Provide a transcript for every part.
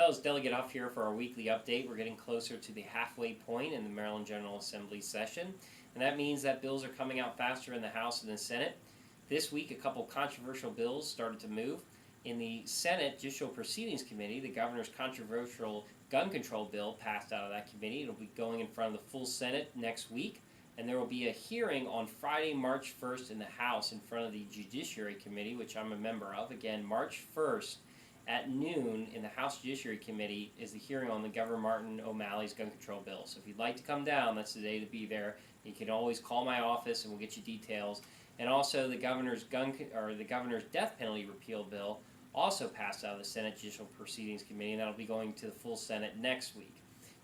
Hello, it's Delegate Hough here for our weekly update. We're getting closer to the halfway point in the Maryland General Assembly session, and that means that bills are coming out faster in the House and the Senate. This week, a couple controversial bills started to move. In the Senate Judicial Proceedings Committee, the governor's controversial gun control bill passed out of that committee. It'll be going in front of the full Senate next week, and there will be a hearing on Friday, March 1st in the House in front of the Judiciary Committee, which I'm a member of. Again, March 1st. At noon in the House Judiciary Committee is the hearing on the Governor Martin O'Malley's gun control bill. So if you'd like to come down, that's the day to be there. You can always call my office and we'll get you details. And also the governor's death penalty repeal bill also passed out of the Senate Judicial Proceedings Committee, and that'll be going to the full Senate next week.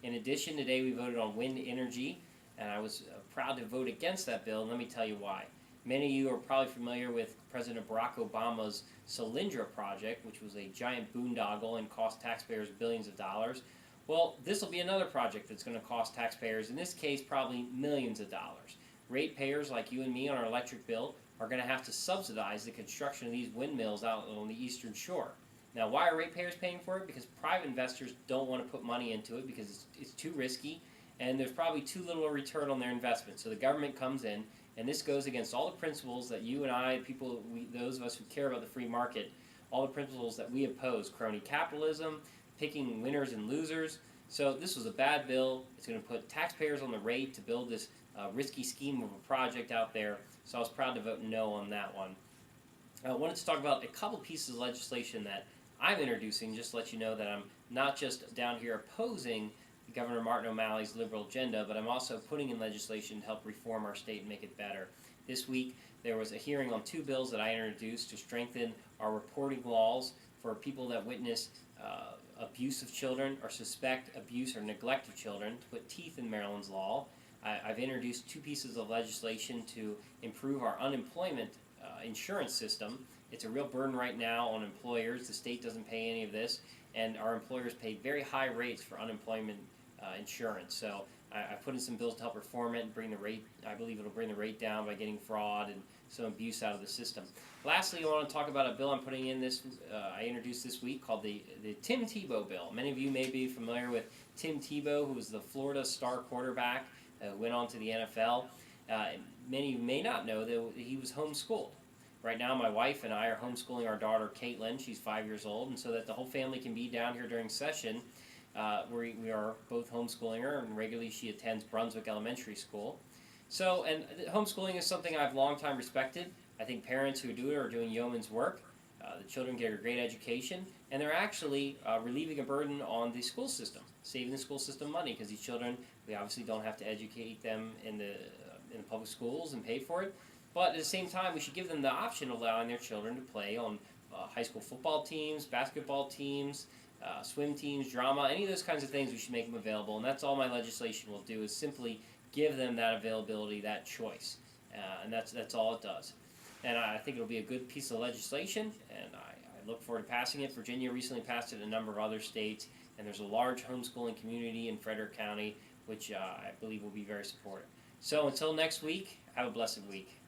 In addition, today we voted on wind energy, and I was proud to vote against that bill, and let me tell you why. Many of you are probably familiar with President Barack Obama's Solyndra project, which was a giant boondoggle and cost taxpayers billions of dollars. Well, this will be another project that's going to cost taxpayers, in this case, probably millions of dollars. Ratepayers like you and me on our electric bill are going to have to subsidize the construction of these windmills out on the eastern shore. Now, why are ratepayers paying for it? Because private investors don't want to put money into it because it's too risky, and there's probably too little a return on their investment. So the government comes in, and this goes against all the principles that you and I, those of us who care about the free market, all the principles that we oppose: crony capitalism, picking winners and losers. So this was a bad bill. It's going to put taxpayers on the rate to build this risky scheme of a project out there. So I was proud to vote no on that one. I wanted to talk about a couple pieces of legislation that I'm introducing, just to let you know that I'm not just down here opposing Governor Martin O'Malley's liberal agenda, but I'm also putting in legislation to help reform our state and make it better. This week, there was a hearing on two bills that I introduced to strengthen our reporting laws for people that witness abuse of children or suspect abuse or neglect of children, to put teeth in Maryland's law. I've introduced two pieces of legislation to improve our unemployment insurance system. It's a real burden right now on employers. The state doesn't pay any of this, and our employers pay very high rates for unemployment insurance. So I put in some bills to help reform it and bring the rate. I believe it'll bring the rate down by getting fraud and some abuse out of the system. Lastly, I want to talk about a bill I'm putting in I introduced this week called the Tim Tebow bill. Many of you may be familiar with Tim Tebow, who was the Florida star quarterback who went on to the NFL. Many of you may not know that he was homeschooled. Right now, my wife and I are homeschooling our daughter, Caitlin. She's 5 years old, and so that the whole family can be down here during session, we are both homeschooling her, and regularly she attends Brunswick Elementary School. So, and homeschooling is something I've long time respected. I think parents who do it are doing yeoman's work. The children get a great education, and they're actually relieving a burden on the school system, saving the school system money, because these children, we obviously don't have to educate them in the public schools and pay for it. But at the same time, we should give them the option of allowing their children to play on high school football teams, basketball teams, swim teams, drama, any of those kinds of things. We should make them available, and that's all my legislation will do, is simply give them that availability, that choice, and that's all it does. And I think it'll be a good piece of legislation, and I look forward to passing it. Virginia recently passed it in a number of other states, and there's a large homeschooling community in Frederick County, which I believe will be very supportive. So until next week, have a blessed week.